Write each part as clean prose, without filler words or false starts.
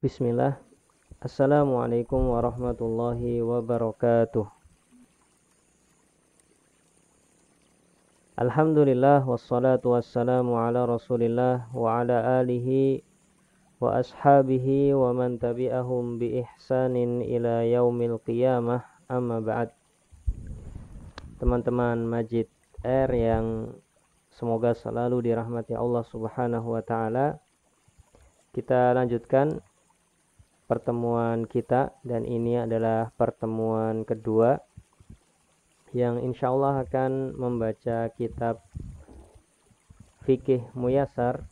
Bismillah. Assalamualaikum warahmatullahi wabarakatuh. Alhamdulillah wassalatu wassalamu ala Rasulillah wa ala alihi wa ashabihi wa man tabi'ahum bi ihsanin ila yaumil qiyamah, amma ba'd. Teman-teman Majid Air yang semoga selalu dirahmati Allah Subhanahu wa taala. Kita lanjutkan pertemuan kita, dan ini adalah pertemuan kedua yang insya Allah akan membaca kitab Fikih Muyassar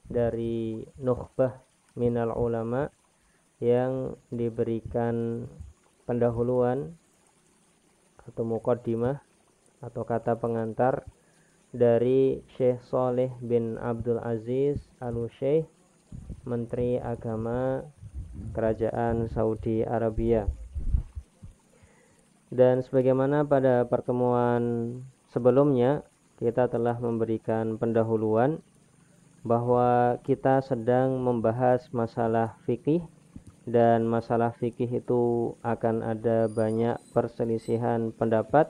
dari Nukhbah Minal Ulama yang diberikan pendahuluan atau muqaddimah atau kata pengantar dari Syekh Saleh bin Abdul Aziz Al-Syekh, Menteri Agama Kerajaan Saudi Arabia. Dan sebagaimana pada pertemuan sebelumnya kita telah memberikan pendahuluan bahwa kita sedang membahas masalah fikih, dan masalah fikih itu akan ada banyak perselisihan pendapat.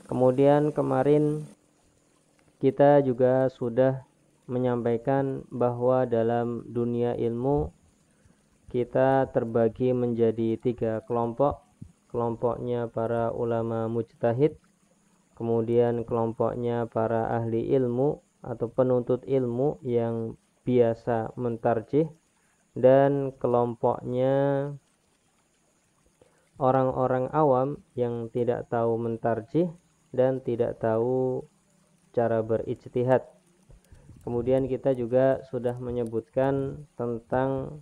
Kemudian kemarin kita juga sudah menyampaikan bahwa dalam dunia ilmu kita terbagi menjadi 3 kelompok. Kelompoknya para ulama mujtahid, kemudian kelompoknya para ahli ilmu atau penuntut ilmu yang biasa mentarjih, dan kelompoknya orang-orang awam yang tidak tahu mentarjih dan tidak tahu cara berijtihad. Kemudian kita juga sudah menyebutkan tentang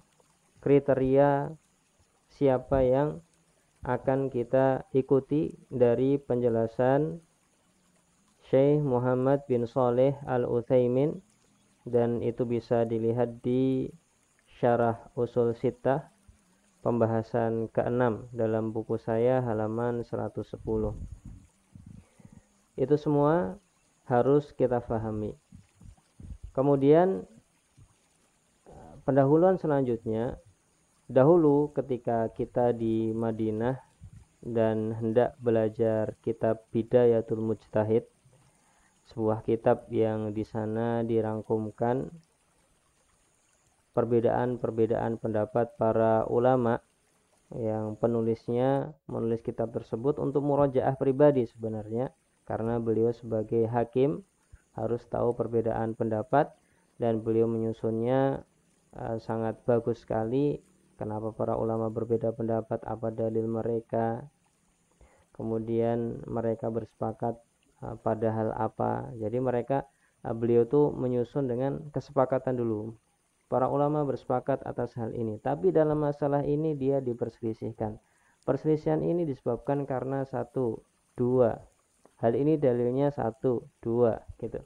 kriteria siapa yang akan kita ikuti dari penjelasan Syekh Muhammad bin Shalih Al-Utsaimin, dan itu bisa dilihat di Syarah Ushul Sittah pembahasan ke-6 dalam buku saya halaman 110. Itu semua harus kita pahami. Kemudian pendahuluan selanjutnya, dahulu ketika kita di Madinah dan hendak belajar kitab Bidayatul Mujtahid, sebuah kitab yang di sana dirangkumkan perbedaan-perbedaan pendapat para ulama, yang penulisnya menulis kitab tersebut untuk murojaah pribadi sebenarnya, karena beliau sebagai hakim harus tahu perbedaan pendapat, dan beliau menyusunnya sangat bagus sekali. Kenapa para ulama berbeda pendapat, apa dalil mereka, kemudian mereka bersepakat pada hal apa. Jadi beliau tuh menyusun dengan kesepakatan dulu. Para ulama bersepakat atas hal ini, tapi dalam masalah ini dia diperselisihkan. Perselisihan ini disebabkan karena 1, 2. Hal ini dalilnya 1, 2 gitu.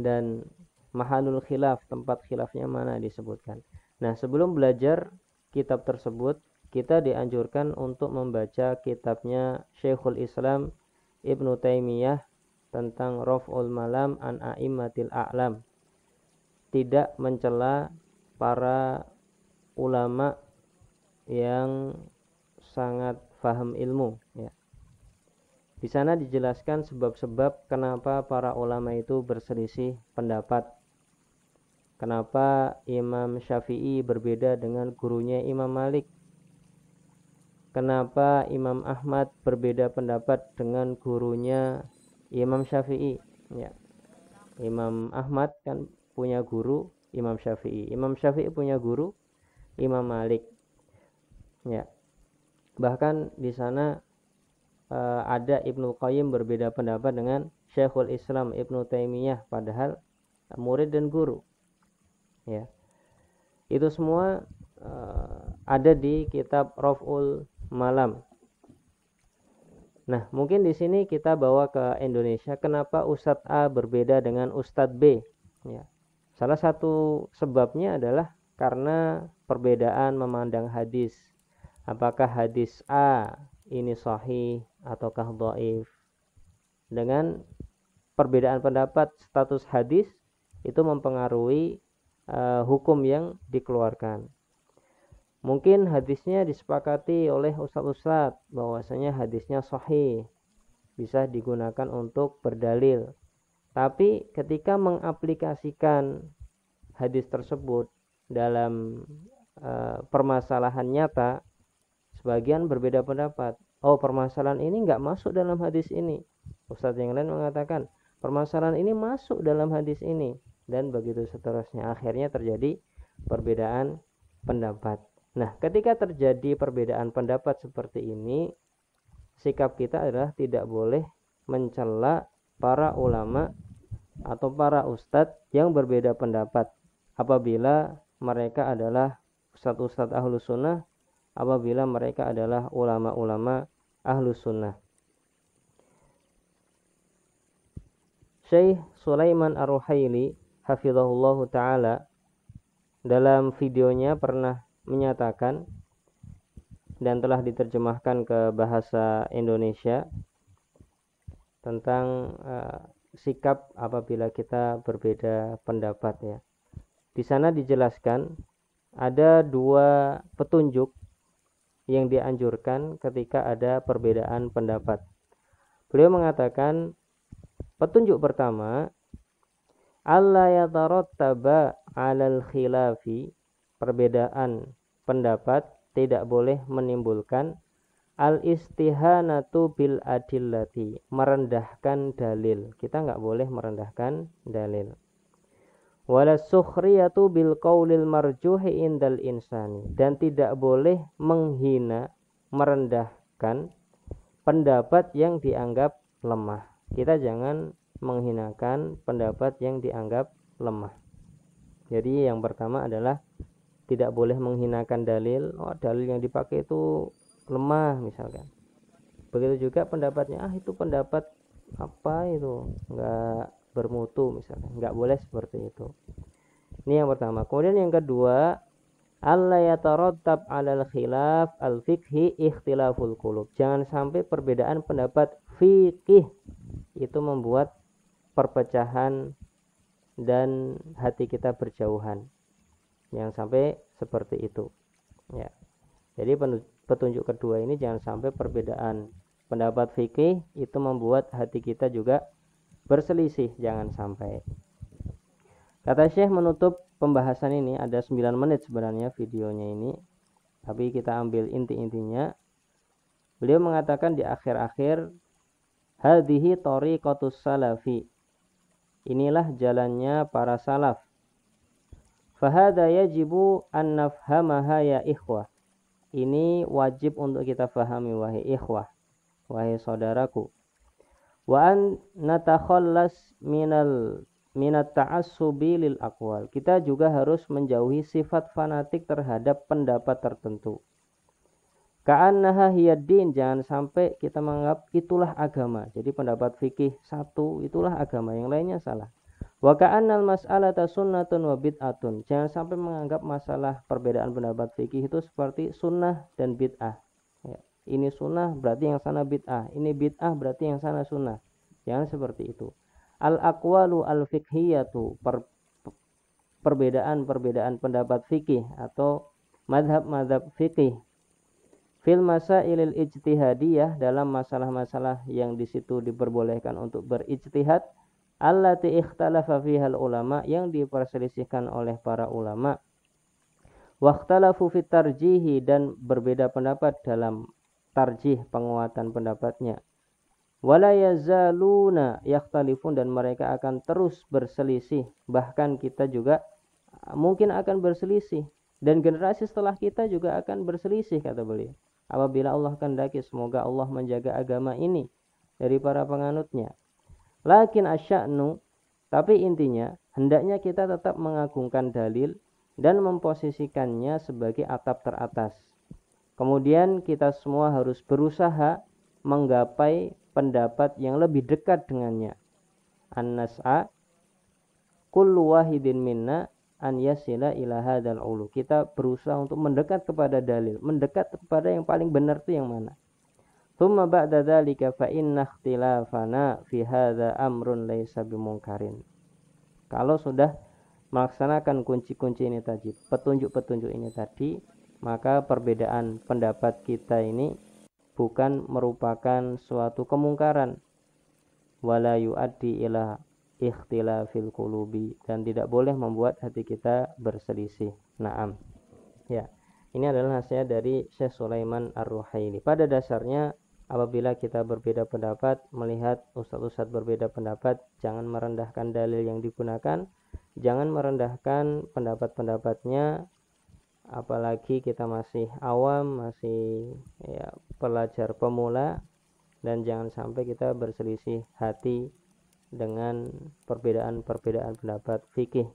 Dan mahalul khilaf, tempat khilafnya mana disebutkan. Nah, sebelum belajar kitab tersebut, kita dianjurkan untuk membaca kitabnya Syekhul Islam Ibnu Taimiyah tentang Raf'ul Malam an A'immatil A'lam. Tidak mencela para ulama yang sangat paham ilmu, ya. Di sana dijelaskan sebab-sebab kenapa para ulama itu berselisih pendapat. Kenapa Imam Syafi'i berbeda dengan gurunya Imam Malik? Kenapa Imam Ahmad berbeda pendapat dengan gurunya Imam Syafi'i? Ya. Imam Ahmad kan punya guru Imam Syafi'i. Imam Syafi'i punya guru Imam Malik. Ya. Bahkan di sana ada Ibnu Qayyim berbeda pendapat dengan Syekhul Islam Ibnu Taimiyah, padahal murid dan guru. Ya, itu semua ada di kitab Raf'ul Malam. Nah, mungkin di sini kita bawa ke Indonesia, kenapa Ustadz A berbeda dengan Ustadz B? Ya, salah satu sebabnya adalah karena perbedaan memandang hadis. Apakah hadis A ini sahih ataukah dhaif? Dengan perbedaan pendapat status hadis itu mempengaruhi hukum yang dikeluarkan. Mungkin hadisnya disepakati oleh ustadz-ustadz bahwasanya hadisnya sahih, bisa digunakan untuk berdalil. Tapi ketika mengaplikasikan hadis tersebut dalam permasalahan nyata, sebagian berbeda pendapat. Oh, permasalahan ini nggak masuk dalam hadis ini. Ustadz yang lain mengatakan permasalahan ini masuk dalam hadis ini, dan begitu seterusnya. Akhirnya terjadi perbedaan pendapat. Nah, ketika terjadi perbedaan pendapat seperti ini, sikap kita adalah tidak boleh mencela para ulama atau para ustadz yang berbeda pendapat apabila mereka adalah ustadz-ustadz ahlus sunnah, apabila mereka adalah ulama-ulama ahlus sunnah. Syekh Sulaiman Ar-Ruhaili hafizahullahu ta'ala dalam videonya pernah menyatakan dan telah diterjemahkan ke bahasa Indonesia tentang sikap apabila kita berbeda pendapat ya. Di sana dijelaskan ada dua petunjuk yang dianjurkan ketika ada perbedaan pendapat. Beliau mengatakan petunjuk pertama, alla yatarattaba 'alal khilafi, perbedaan pendapat tidak boleh menimbulkan al-istihanatu bil adillati, merendahkan dalil. Kita nggak boleh merendahkan dalil. Wala sukhriyatu bil qaulil marjuhi indal insani, dan tidak boleh menghina, merendahkan pendapat yang dianggap lemah. Kita jangan menghinakan pendapat yang dianggap lemah. Jadi yang pertama adalah tidak boleh menghinakan dalil. Oh, dalil yang dipakai itu lemah misalkan. Begitu juga pendapatnya, itu pendapat apa itu, enggak bermutu misalkan. Enggak boleh seperti itu. Ini yang pertama. Kemudian yang kedua, alla yatarattab 'alal khilaf al-fiqhi ikhtilaful qulub. Jangan sampai perbedaan pendapat fikih itu membuat perpecahan dan hati kita berjauhan. Jangan sampai seperti itu. Ya. Jadi petunjuk kedua ini, jangan sampai perbedaan pendapat fikih itu membuat hati kita juga berselisih, jangan sampai. Kata Syekh menutup pembahasan ini, ada 9 menit sebenarnya videonya ini, tapi kita ambil inti-intinya. Beliau mengatakan di akhir-akhir, hadhihi tariqatus salafi, inilah jalannya para salaf. Fahada yajibu an nafhamaha ya ikhwah, ini wajib untuk kita fahami wahai ikhwah, wahai saudaraku. Wa an natakhallas minat ta'assubi lil aqwal, kita juga harus menjauhi sifat fanatik terhadap pendapat tertentu. Ka'annaha hiyaddin, jangan sampai kita menganggap itulah agama. Jadi pendapat fikih satu itulah agama, yang lainnya salah. Wa ka'annal mas'alata sunnatun wa bid'atun, jangan sampai menganggap masalah perbedaan pendapat fikih itu seperti sunnah dan bid'ah. Ya, ini sunnah berarti yang sana bid'ah, ini bid'ah berarti yang sana sunnah. Jangan seperti itu. Al-aqwalu al-fiqhiyatu, perbedaan pendapat fikih atau madhab-madhab fikih. Fil masailil ijtihadiyah, dalam masalah-masalah yang di situ diperbolehkan untuk berijtihad. Allati ikhtalafa fihal ulama, yang diperselisihkan oleh para ulama. Wakhtalafu fit tarjihi, dan berbeda pendapat dalam tarjih, penguatan pendapatnya. Wala yazaluna yakhtalifun, dan mereka akan terus berselisih, bahkan kita juga mungkin akan berselisih, dan generasi setelah kita juga akan berselisih, kata beliau. Apabila Allah kehendaki, semoga Allah menjaga agama ini dari para penganutnya. Lakin asya'nu, tapi intinya hendaknya kita tetap mengagungkan dalil dan memposisikannya sebagai atap teratas. Kemudian kita semua harus berusaha menggapai pendapat yang lebih dekat dengannya. An-nas'a kullu wahidin minna an yasila ila hadzal ulu. Kita berusaha untuk mendekat kepada dalil, mendekat kepada yang paling benar itu yang mana. Tsumma ba'da dzalika fa inna ikhtilafana fi hadza amrun laisa bimungkarin. Kalau sudah melaksanakan kunci-kunci ini tadi, petunjuk-petunjuk ini tadi, maka perbedaan pendapat kita ini bukan merupakan suatu kemungkaran, wala yuaddi ila ikhtilafil qulubi, dan tidak boleh membuat hati kita berselisih. Naam. Ya. Ini adalah nasihat dari Syekh Sulaiman Ar-Ruhaili. Pada dasarnya apabila kita berbeda pendapat, melihat ustaz-ustaz berbeda pendapat, jangan merendahkan dalil yang digunakan, jangan merendahkan pendapat-pendapatnya, apalagi kita masih awam, masih pelajar pemula, dan jangan sampai kita berselisih hati dengan perbedaan-perbedaan pendapat fikih.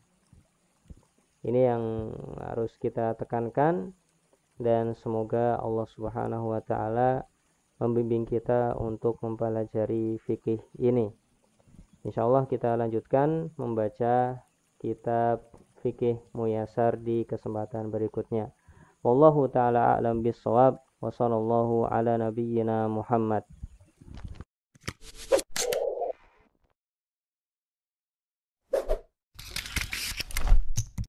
Ini yang harus kita tekankan, dan semoga Allah Subhanahu wa taala membimbing kita untuk mempelajari fikih ini. Insyaallah kita lanjutkan membaca kitab fikih Muyasar di kesempatan berikutnya. Wallahu taala a'lam bissawab, wa sallallahu ala nabiyyina Muhammad.